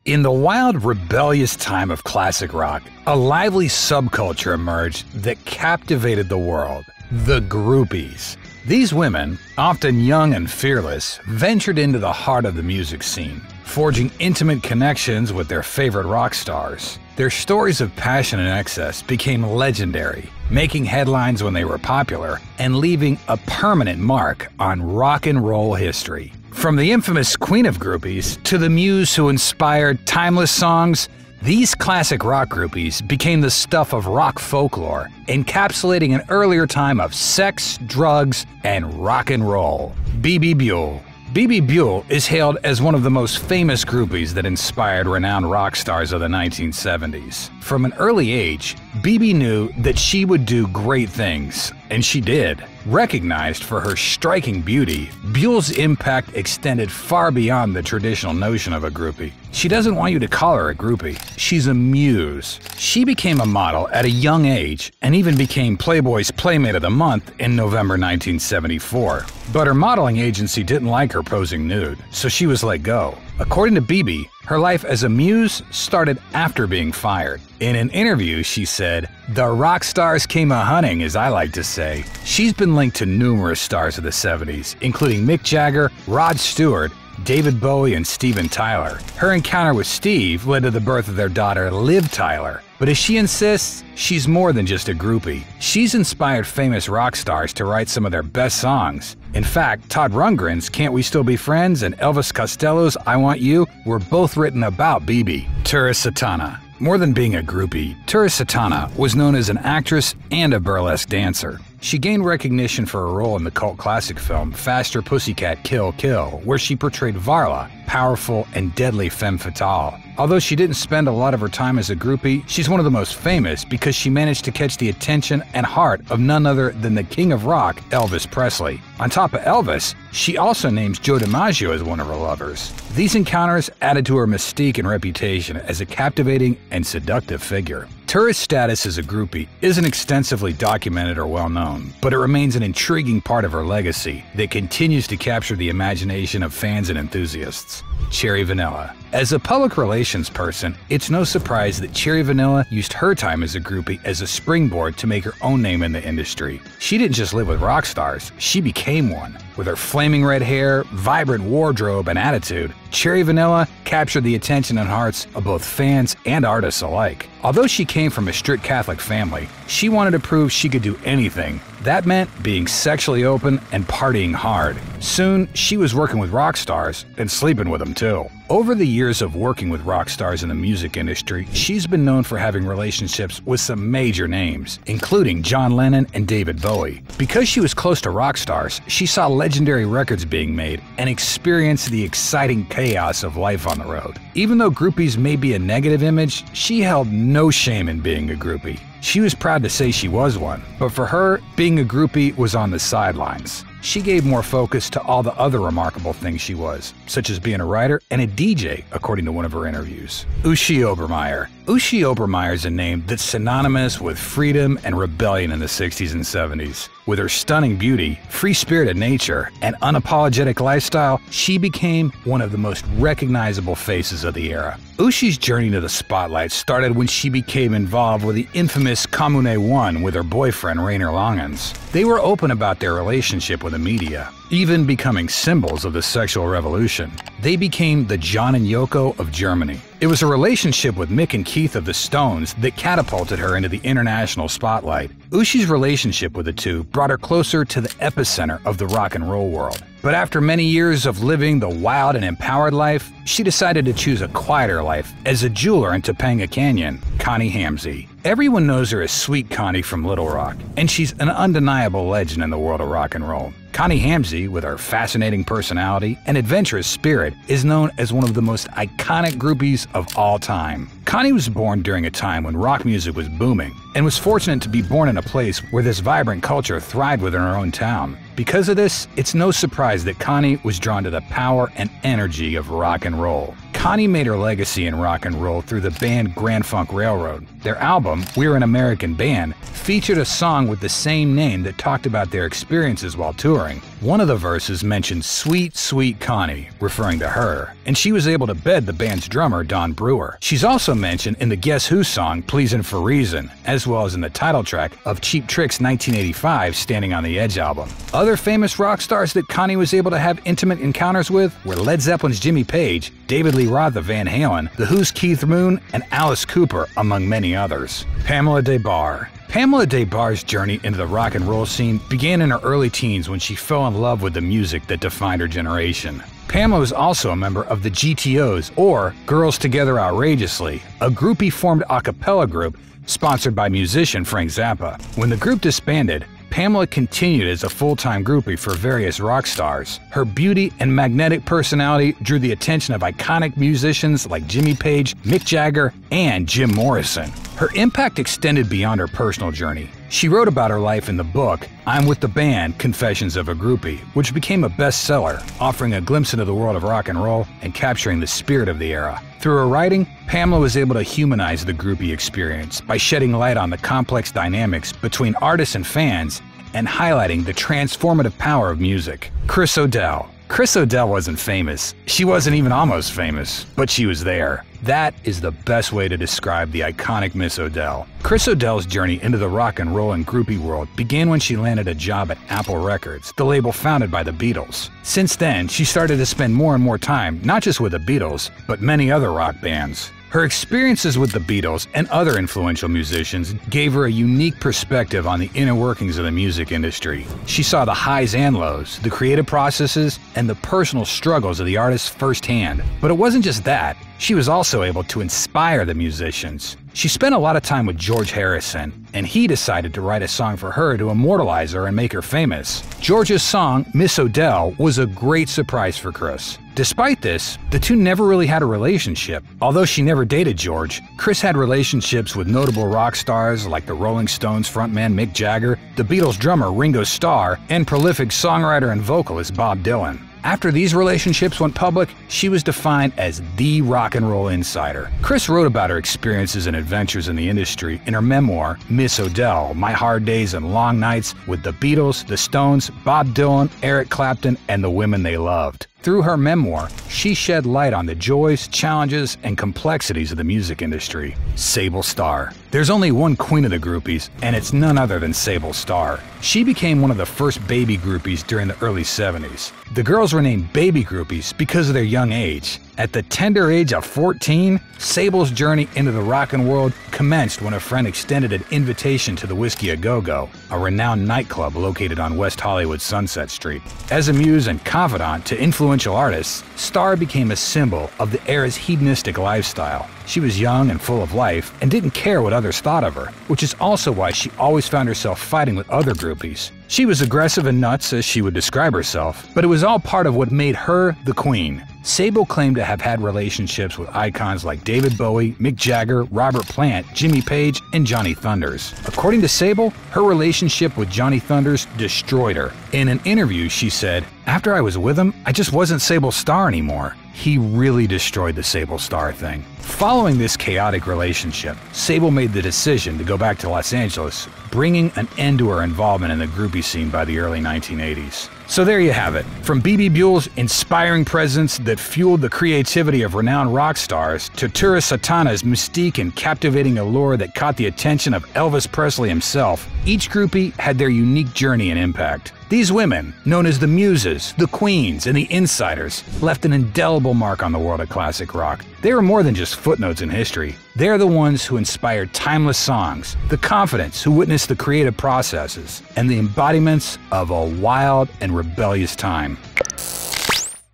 In the wild, rebellious time of classic rock, a lively subculture emerged that captivated the world: the groupies. These women, often young and fearless, ventured into the heart of the music scene, forging intimate connections with their favorite rock stars. Their stories of passion and excess became legendary, making headlines when they were popular and leaving a permanent mark on rock and roll history. From the infamous Queen of Groupies to the muse who inspired timeless songs, these classic rock groupies became the stuff of rock folklore, encapsulating an earlier time of sex, drugs, and rock and roll. Bibi Buell. Bibi Buell is hailed as one of the most famous groupies that inspired renowned rock stars of the 1970s. From an early age, Bibi knew that she would do great things, and she did. Recognized for her striking beauty, Buell's impact extended far beyond the traditional notion of a groupie. She doesn't want you to call her a groupie, she's a muse. She became a model at a young age and even became Playboy's Playmate of the Month in November 1974. But her modeling agency didn't like her posing nude, so she was let go. According to Bibi, her life as a muse started after being fired. In an interview, she said, "The rock stars came a-hunting, as I like to say." She's been linked to numerous stars of the 70s, including Mick Jagger, Rod Stewart, David Bowie, and Steven Tyler. Her encounter with Steve led to the birth of their daughter, Liv Tyler. But as she insists, she's more than just a groupie. She's inspired famous rock stars to write some of their best songs. In fact, Todd Rundgren's Can't We Still Be Friends and Elvis Costello's I Want You were both written about Bibi. Tura Satana. More than being a groupie, Tura Satana was known as an actress and a burlesque dancer. She gained recognition for her role in the cult classic film Faster Pussycat Kill Kill, where she portrayed Varla, powerful and deadly femme fatale. Although she didn't spend a lot of her time as a groupie, she's one of the most famous because she managed to catch the attention and heart of none other than the king of rock, Elvis Presley. On top of Elvis, she also names Joe DiMaggio as one of her lovers. These encounters added to her mystique and reputation as a captivating and seductive figure. Tura's status as a groupie isn't extensively documented or well known, but it remains an intriguing part of her legacy that continues to capture the imagination of fans and enthusiasts. Cherry Vanilla. As a public relations person, it's no surprise that Cherry Vanilla used her time as a groupie as a springboard to make her own name in the industry. She didn't just live with rock stars, she became one. With her flaming red hair, vibrant wardrobe, and attitude, Cherry Vanilla captured the attention and hearts of both fans and artists alike. Although she came from a strict Catholic family, she wanted to prove she could do anything. That meant being sexually open and partying hard. Soon, she was working with rock stars and sleeping with them too. Over the years of working with rock stars in the music industry, she's been known for having relationships with some major names, including John Lennon and David Bowie. Because she was close to rock stars, she saw legendary records being made and experienced the exciting chaos of life on the road. Even though groupies may be a negative image, she held no shame in being a groupie. She was proud to say she was one, but for her, being a groupie was on the sidelines. She gave more focus to all the other remarkable things she was, such as being a writer and a DJ, according to one of her interviews. Uschi Obermeier. Uschi Obermeier is a name that's synonymous with freedom and rebellion in the 60s and 70s. With her stunning beauty, free-spirited nature, and unapologetic lifestyle, she became one of the most recognizable faces of the era. Uschi's journey to the spotlight started when she became involved with the infamous Commune 1 with her boyfriend Rainer Langens. They were open about their relationship with the media, even becoming symbols of the sexual revolution. They became the John and Yoko of Germany. It was a relationship with Mick and Keith of the Stones that catapulted her into the international spotlight. Uschi's relationship with the two brought her closer to the epicenter of the rock and roll world. But after many years of living the wild and empowered life, she decided to choose a quieter life as a jeweler in Topanga Canyon, Connie Hamzy. Everyone knows her as Sweet Connie from Little Rock, and she's an undeniable legend in the world of rock and roll. Connie Hamzy, with her fascinating personality and adventurous spirit, is known as one of the most iconic groupies of all time. Connie was born during a time when rock music was booming, and was fortunate to be born in a place where this vibrant culture thrived within her own town. Because of this, it's no surprise that Connie was drawn to the power and energy of rock and roll. Connie made her legacy in rock and roll through the band Grand Funk Railroad. Their album, We're an American Band, featured a song with the same name that talked about their experiences while touring. One of the verses mentioned "Sweet, Sweet Connie," referring to her, and she was able to bed the band's drummer, Don Brewer. She's also mentioned in the Guess Who song, Pleasin' for Reason, as well as in the title track of Cheap Trick's 1985 Standing on the Edge album. Other famous rock stars that Connie was able to have intimate encounters with were Led Zeppelin's Jimmy Page, David Lee Roth of Van Halen, The Who's Keith Moon, and Alice Cooper, among many others. Pamela Des Barres. Pamela Des Barres' journey into the rock and roll scene began in her early teens when she fell in love with the music that defined her generation. Pamela was also a member of the GTOs, or Girls Together Outrageously, a groupie-formed a cappella group sponsored by musician Frank Zappa. When the group disbanded, Pamela continued as a full-time groupie for various rock stars. Her beauty and magnetic personality drew the attention of iconic musicians like Jimmy Page, Mick Jagger, and Jim Morrison. Her impact extended beyond her personal journey. She wrote about her life in the book, I'm With the Band, Confessions of a Groupie, which became a bestseller, offering a glimpse into the world of rock and roll and capturing the spirit of the era. Through her writing, Pamela was able to humanize the groupie experience by shedding light on the complex dynamics between artists and fans and highlighting the transformative power of music. Chris O'Dell. Chris O'Dell wasn't famous. She wasn't even almost famous, but she was there. That is the best way to describe the iconic Miss O'Dell. Chris O'Dell's journey into the rock and roll and groupie world began when she landed a job at Apple Records, the label founded by the Beatles. Since then, she started to spend more and more time not just with the Beatles, but many other rock bands. Her experiences with the Beatles and other influential musicians gave her a unique perspective on the inner workings of the music industry. She saw the highs and lows, the creative processes, and the personal struggles of the artists firsthand. But it wasn't just that. She was also able to inspire the musicians. She spent a lot of time with George Harrison, and he decided to write a song for her to immortalize her and make her famous. George's song, Miss O'Dell, was a great surprise for Chris. Despite this, the two never really had a relationship. Although she never dated George, Chris had relationships with notable rock stars like the Rolling Stones frontman Mick Jagger, the Beatles drummer Ringo Starr, and prolific songwriter and vocalist Bob Dylan. After these relationships went public, she was defined as the rock and roll insider. Chris wrote about her experiences and adventures in the industry in her memoir, Miss O'Dell, My Hard Days and Long Nights with the Beatles, the Stones, Bob Dylan, Eric Clapton, and the women they loved. Through her memoir, she shed light on the joys, challenges, and complexities of the music industry. Sable Starr. There's only one queen of the groupies, and it's none other than Sable Starr. She became one of the first baby groupies during the early 70s. The girls were named baby groupies because of their young age. At the tender age of 14, Sable's journey into the rockin' world commenced when a friend extended an invitation to the Whiskey A Go-Go, a renowned nightclub located on West Hollywood Sunset Street. As a muse and confidant to influential artists, Starr became a symbol of the era's hedonistic lifestyle. She was young and full of life and didn't care what others thought of her, which is also why she always found herself fighting with other groupies. She was aggressive and nuts, as she would describe herself, but it was all part of what made her the queen. Sable claimed to have had relationships with icons like David Bowie, Mick Jagger, Robert Plant, Jimmy Page, and Johnny Thunders. According to Sable, her relationship with Johnny Thunders destroyed her. In an interview, she said, "After I was with him, I just wasn't Sable Starr anymore. He really destroyed the Sable Starr thing." Following this chaotic relationship, Sable made the decision to go back to Los Angeles, bringing an end to her involvement in the groupie scene by the early 1980s. So there you have it. From B.B. Buell's inspiring presence that fueled the creativity of renowned rock stars, to Tura Satana's mystique and captivating allure that caught the attention of Elvis Presley himself, each groupie had their unique journey and impact. These women, known as the Muses, the Queens, and the Insiders, left an indelible mark on the world of classic rock. They are more than just footnotes in history. They are the ones who inspired timeless songs, the confidence who witnessed the creative processes, and the embodiments of a wild and rebellious time.